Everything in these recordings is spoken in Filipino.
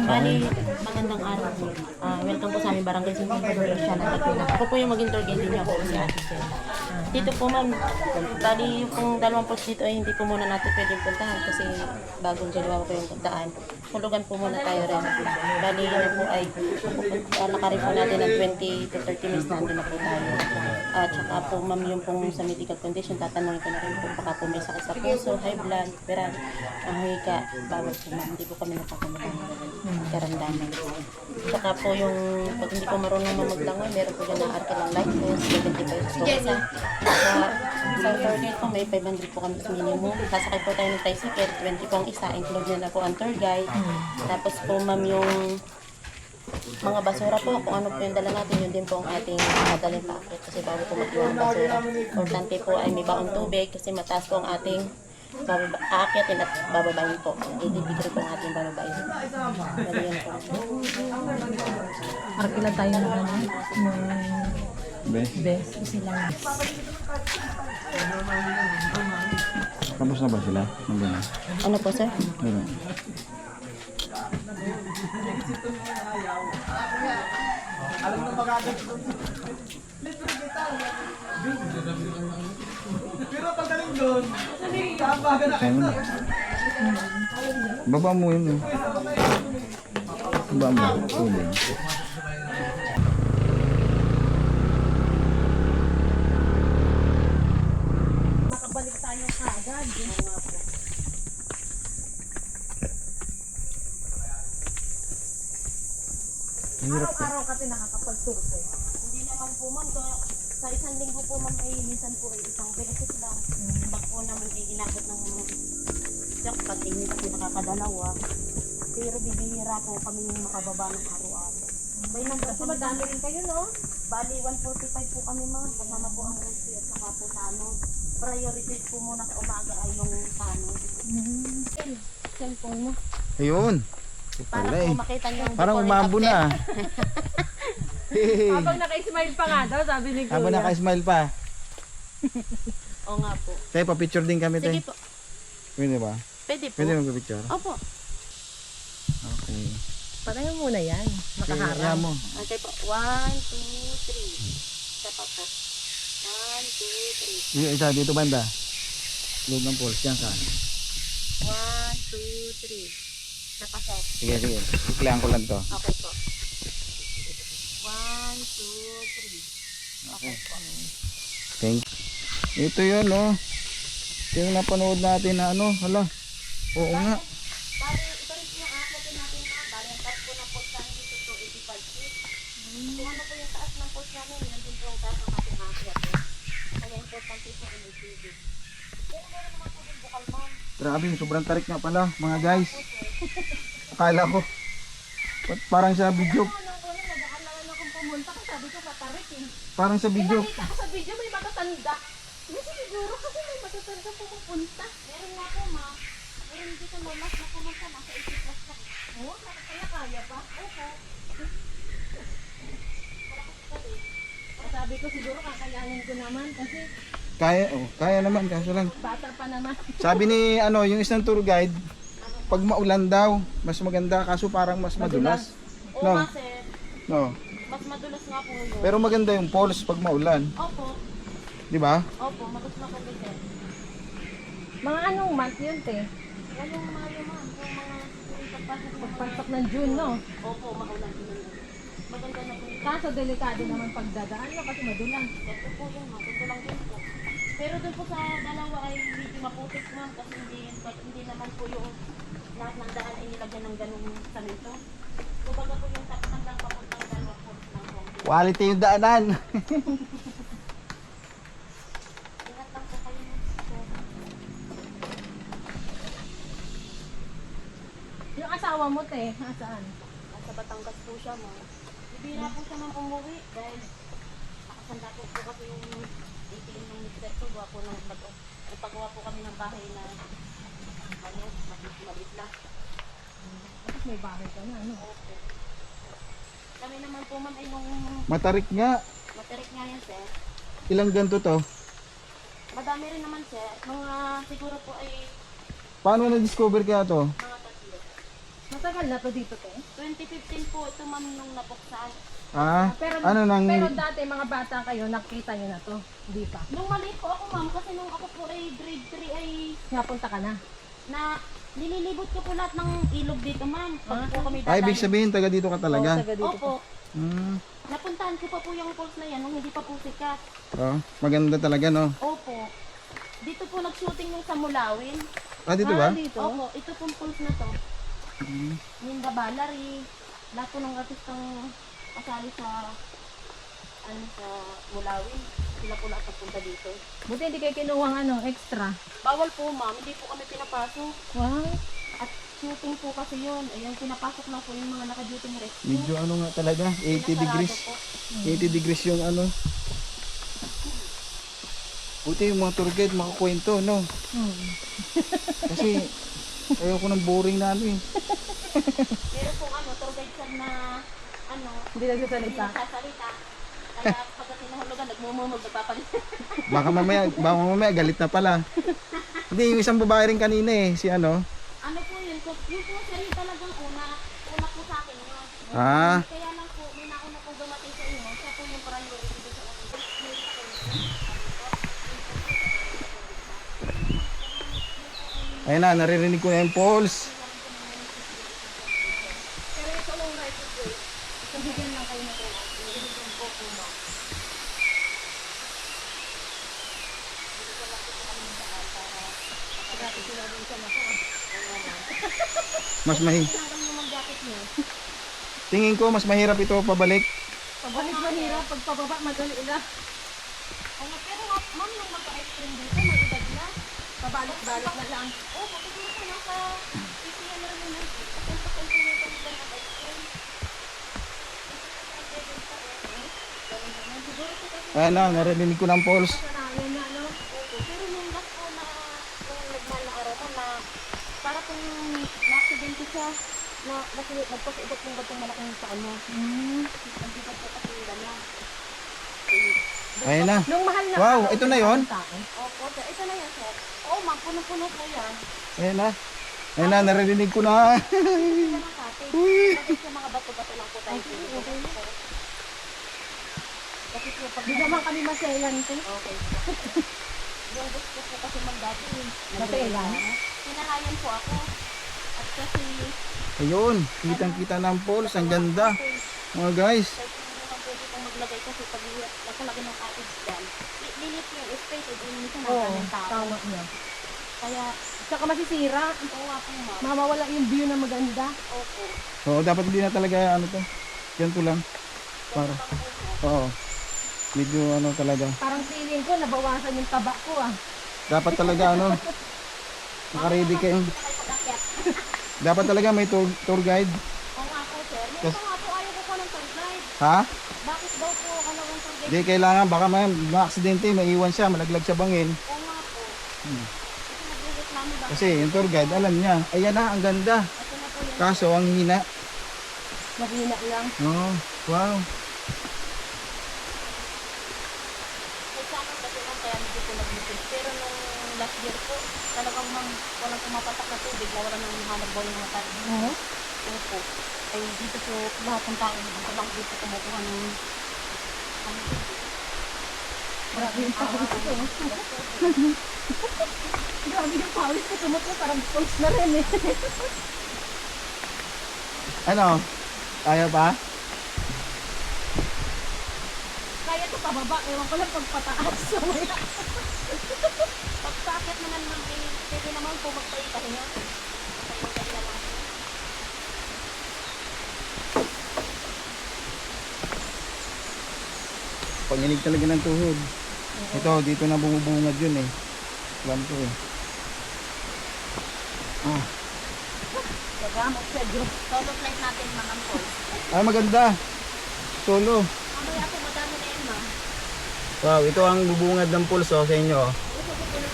Bali, magandang araw po. Welcome po sa aming barangay sa Provincial at Aquila. Ako po yung maging tour guide niyo po si Ate Sel. Dito po ma'am, bali yung dalawang post dito ay hindi po muna natin pwedeng puntahan kasi bagong dalawa po yung daan. Hulugan po muna tayo rin. Bali na po ay nakarin po natin ng 20 to 30 minutes na na po tayo. At saka po ma'am yung pong sa medical condition, tatanungin ko na rin po baka po may sakit sa puso, high blood, pero ang hika, bawal po ma'am. Hindi po kami nakakamalang karamdaman. Saka po yung pag hindi po marunong maglangoy, meron po dyan na arkilang license, 75 po isa. Sa tour guide po may 500 po kami minimum. Sasakay po tayo ng tricycle, 20 po ang isa, include niya na po ang tour guide. Tapos po ma'am yung mga basura po, kung ano po yung dala natin, yun din po ang ating dadalhin packet kasi bago po mag-iwan ng basura. Importante po ay may baong tubig kasi mataas po ang ating aakyatin at bababayin po. Ibibigay po ang ating bababayin. Dali yun po. Arkila tayo na ano? Bes. Best. Sila. Tapos na ba sila? Ano po sir? Ano? Alam na magagad. Pero pagdating doon, kaambaga na kayo na. Baba mo yun eh. Baba mo. Tuloy. Makabalik tayo kaagad. Araw-araw kasi nakakapag-tour ko. Hindi naman po ma'am, sa isang linggo po ma'am ay minsan po ay isang beses lang. Pag po naman ay inabot ng jackpot, hindi na po nakakadalawa. Pero bibihira po kami yung makababa ng araw-araw. Bay nang Kasi madami rin kayo, no? bali 145 po kami ma'am, kasama po ang resi at saka po tanod. Priority po muna sa umaga ay yung tanod. Cellphone mo. Ayun. Para Pala eh. po makita niyo yung Parang before and umambo after. na. Hey. Habang naka-smile pa nga daw, sabi ni Kuya. Habang naka-smile pa. Oo nga po. Tayo, pa-picture din kami tayo. Sige po, Pwede ba? pwede po. Pwede mag-picture? Opo. Okay. Patayin mo muna yan. Kaya Nakaharap. mo. Okay po. 1, 2, 3. Isa pa po. 1, 2, 3. Yung isa dito banda. Loob ng poles. Yan ka. 1, 2, 3. Isa pa sir. Sige, sige. Iklayang ko lang to. Okay po. 1, 2, 3. Okay po. Thank you. Ito yun, oh. Ito yung napanood natin na ano. Hala. Oo nga. Bali, ito rin po yung aakyatin natin na. Bali, ang taas po ng post namin dito to 85 feet. Kung ano po yung taas ng post namin, yan din po yung taas ng ating aakyatin. Kaya importante po yung ibigay. Pero meron naman po din bukal ma'am. Grabe, sobrang tarik nga pala, mga guys. Akala ko. Ba't parang sa video. Nag-aalalan akong pumunta kasi sabi ko patarik eh. Parang sa video. Nakita ko sa video may matatanda. Hindi siguro kasi may matatanda pupunta. Meron nga po ma'am. Meron dito mamas na pumunta. Nasa 80 plus na. Oo, kaya pa. Opo. Sabi ko siguro kakayanin ko naman kasi Kaya, oh, kaya naman, kaso lang. bata pa naman. Sabi ni ano, yung isang tour guide, pag maulan daw, mas maganda kaso parang mas madulas. Oo No. nga sir. No. Mas madulas nga po yun. Pero maganda yung falls pag maulan, Opo. 'di ba? Opo. Magus na po sir. Mga anong month yun, te? Ngayong Mayo ma'am. Yung mga pagpasok ng Pagpasok ng June, no? Opo, maulan din yun. Maganda na po yun. Kaso delikado naman pagdadaan, no? Kasi madulas. Ito po yun ma'am. Ito lang din po. Pero dun po sa dalawa ay medyo maputik ma'am kasi hindi naman po yung lahat ng daan ay nilagyan ng ganung samento. Kumbaga po yung tapos hanggang papuntang dalawa po ng home. Quality yung daanan. Ingat lang po kayo ma'am. Sir. Yung asawa mo, te, nasaan? Nasa Batangas po siya ma'am. Bibira po siya ma'am umuwi dahil nakasanda po kasi yung ATM ng mister ko. Gawa po ng nagpagawa po kami ng bahay na ano, mabit lang. Tapos may bahay ka na, ano? Opo. Kami naman po ma'am ay nung Matarik nga. matarik nga yan sir. ilang ganto to? Madami rin naman sir. Mga siguro po ay Paano na-discover kaya to? mga tatlo. Matagal na to dito, te. 2015 po ito ma'am nung nabuksan. Ah, Pero, ano nang... pero dati mga bata kayo, nakita nyo na to. Hindi pa. Nung maliit po ako ma'am kasi nung ako po ay grade 3 ay Napunta ka na. nililibot ko po lahat ng ilog dito ma'am. Pag po kami Ay, ibig dadaan. sabihin, taga dito ka talaga. Oo, taga dito. Opo. Hmm. Napuntahan ko pa po yung falls na yan nung hindi pa po sikat. Oh, maganda talaga, no? Opo. Dito po nag-shooting yung sa Mulawin. Ah, dito ba? Dito. Opo, ito pong falls na to. Minda Balari. Lahat po ng artistang kasali sa sa Mulawin. Sila po lahat nagpunta dito. Buti hindi kayo kinuha extra. Bawal po ma'am, hindi po kami pinapasok. Wow. At shooting po kasi yun. Ayan, pinapasok lang po yung mga naka-duty rescue. Medyo ano nga talaga, 80 Pinasarado degrees. po. 80 degrees yung ano. Buti yung mga tour guide makakwento, no? Kasi ayoko ng boring na ano eh. Pero po tour guide sir na Hindi hindi nagsasalita. nagsasalita. Kaya pagka tinahulugan, nagmumumog, nagpapalit. Baka mamaya galit na pala. Hindi, yung isang babae rin kanina eh, si ano. Ano po yun? Yung po sir, yung talagang una po sa akin yun. Ah, Kaya lang po, may nauna po dumating sa inyo, siya po yung priority doon sa una. ayun na, naririnig ko na yung pulse. Mas Tinanggal mo mag-jacket niyo. tingin ko mas mahirap ito pabalik. Pabalik mahirap, pagpababa madali lang. Pero ma'am, yung magka-ice cream dito, may edad na. Pabalik-balik na lang. Oo, siguro po nasa PCN na rin yun. Papunta po yung nito ng ice cream. Siguro po kasi Ayun na, naririnig ko ng pulse. Sanayan na, no? pero nung last po na nung nagmahal na araw ko na para kung na-accidente siya na nagpasigot ng batong malaking sa ano. Nandito po kasi nila na. Ayun na. Nung mahal na Wow, araw, ito na yun? tao. Opo, sir. Ito na yan, sir. Oo, ma'am. Puno-puno po yan. Ayun na. Ayun na, naririnig ko na. Ito na kate. Lagay sa mga bato-bato lang po tayo. Kasi po pag Di naman kami maselan, te. okay. Yung gusto po kasi mag-dati. Maselan? Pinahayan po ako. At kasi Ayun, kitang-kita ng pulse. Ang ganda. Mga guys. kahit hindi naman pwede pong maglagay kasi pag nakalagay ng cottage dyan, lilit yung space o din minsan Oo, ng tao. tama niya. Kaya, Saka masisira. oo nga po ma'am. Mawawala yung view na maganda. Opo. Oo, dapat hindi na talaga ano to. Ganito lang. Para. Oo. Medyo ano talaga. Parang feeling ko, nabawasan yung taba ko ah. Dapat talaga ano. Naka-ready kayo. Pag-akyat. Dapat talaga may tour guide. Oo nga po sir. Yung ito nga po ayaw ko po ng tour guide. Ha? Bakit daw po ng tour guide? Hindi kailangan baka may ma-aksidente, maiwan siya, malaglag sa bangin. Oo nga po. Kasi nagreklamo daw. Kasi yung tour guide, alam niya. Ayan na, ang ganda. Ito na po yan. Kaso ang hina. Mahina lang. Oh, wow. Nagsamang kasi lang kaya medyo po nag-message. Pero nung last year po, talagang walang pumapatak na tubig na walang hanap buhay ng mga tao. Oo. Opo. Ay dito po lahat ng tao dito lang dito kumukuha ng Grabe yung pawis ko. Grabe yung pawis ko. Tumuto parang pulse na rin eh. Ano? Ayaw pa? Kaya ito pababa. Ewan ko lang pagpataas. Mamaya. pagkakit naman ng pwede naman po magpaitahinga. Magpaitahinga lang po. Panginig talaga ng tuhod. Ito, dito na bumubungad yun eh. Alam ko eh. Ah, Gagamot sa Diyos. Solo flight natin mga po. ah maganda. Solo. Mamaya po madami na yun ma'am. Wow, ito ang bubungad ng pulso sa inyo.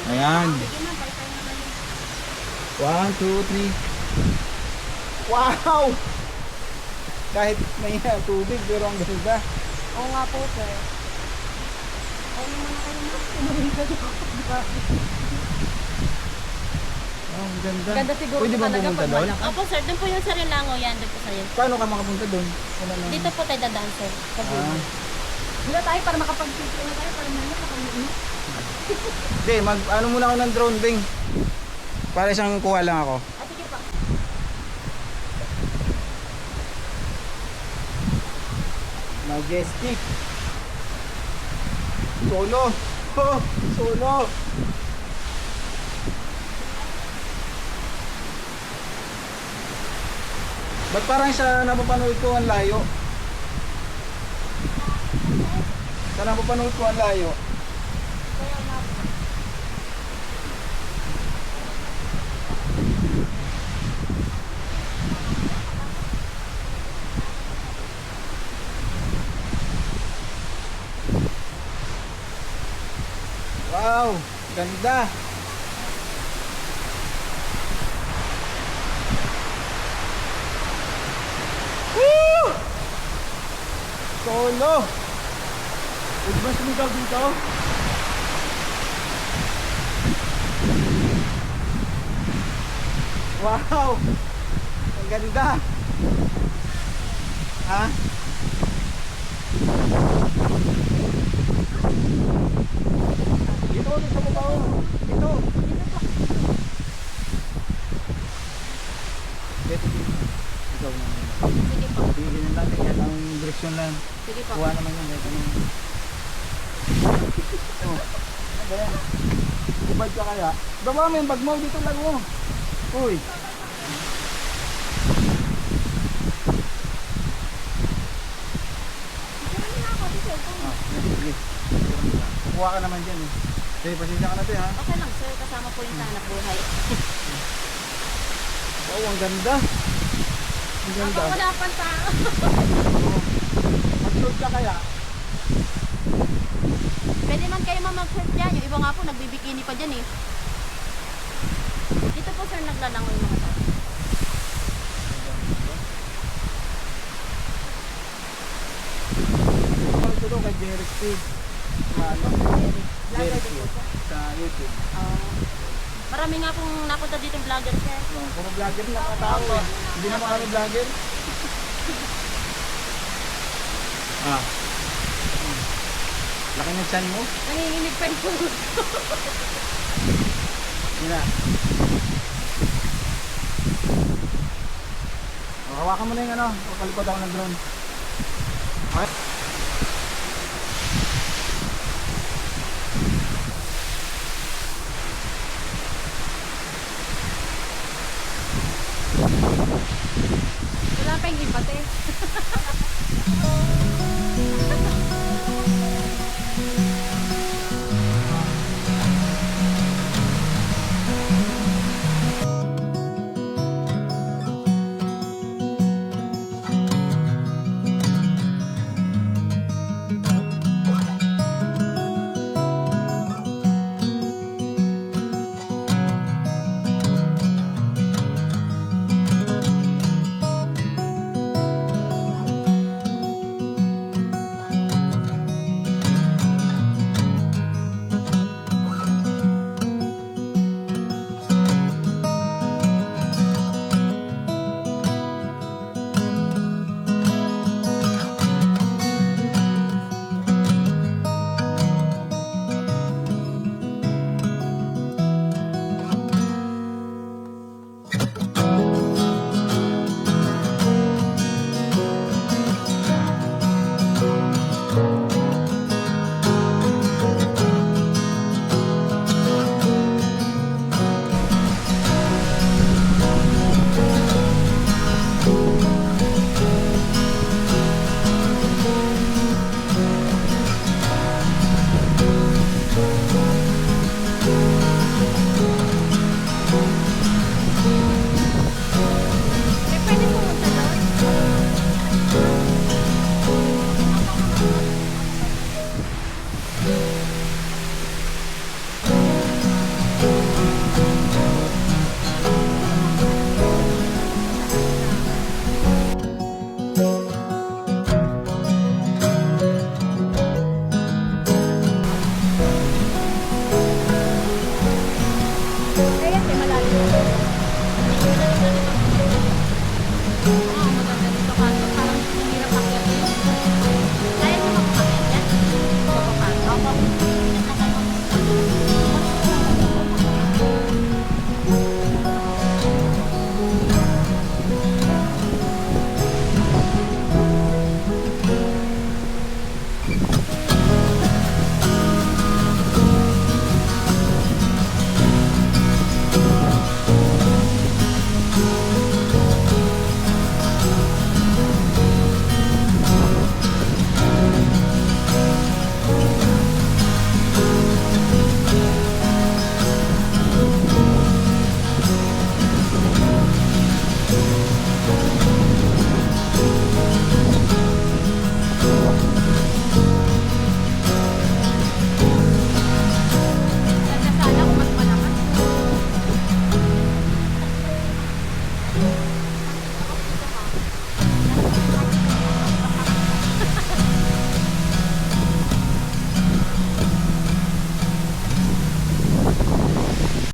Ayan. Sige ma'am, paitahin naman yun. 1, 2, 3. Wow! Kahit may tubig pero ang ganda. Oo nga po sir. Oh, ang ganda. Ganda siguro Pwede ba talaga pumunta pag doon? malaki. Opo sir, doon po yung sa Relango yan, doon po sa yun. Paano ka makapunta doon? Wala na. Dito po tayo dadaan sir. Ah. Wala tayo para makapag-picture na tayo para naman makapag-picture. Hindi, ano muna ako ng drone, Bing. Para isang kuha lang ako. Ah, sige pa. Majestic. Solo. Oh, solo. Ba't parang sa napapanood ko ang layo? Sa napapanood ko ang layo. Wow, ganda. Woo! Solo. Huwag ba sumigaw dito? Wow! Ang ganda! Ha? Dito ulit sa mukha ko. Dito. Dito. Ikaw na. Sige po. Bigyan lang natin yan ang direksyon lang. Sige po. Kuha naman yan. Dito naman. Oh. Ano ba yan? Ibad ka kaya? Baba mo yung bag mo. Dito lang mo. Uy. Ah, sige. Kuha ka naman dyan eh. Sige, pasensya ka na tayo ha. Okay lang sir, kasama po yung hanap buhay. Wow, ang ganda. Ang ganda. Ako wala pang tao. Mag-shoot ka kaya? Pwede man kayo mag-surf dyan. Yung iba nga po, nagbibikini pa dyan eh. Dito po sir, naglalangoy yung mga tao. Ito daw kay Jeric Steve. Ano? Jeric Steve. Sa YouTube. Marami nga pong napunta dito vlogger sir. No, puro vlogger lang mga tao eh. Hindi naman kami vlogger. Ah. Laki ng chan mo. Nanginginig pa rin po. Yun na. Hawakan mo na yung ano. Pakalipad ako ng drone. Okay.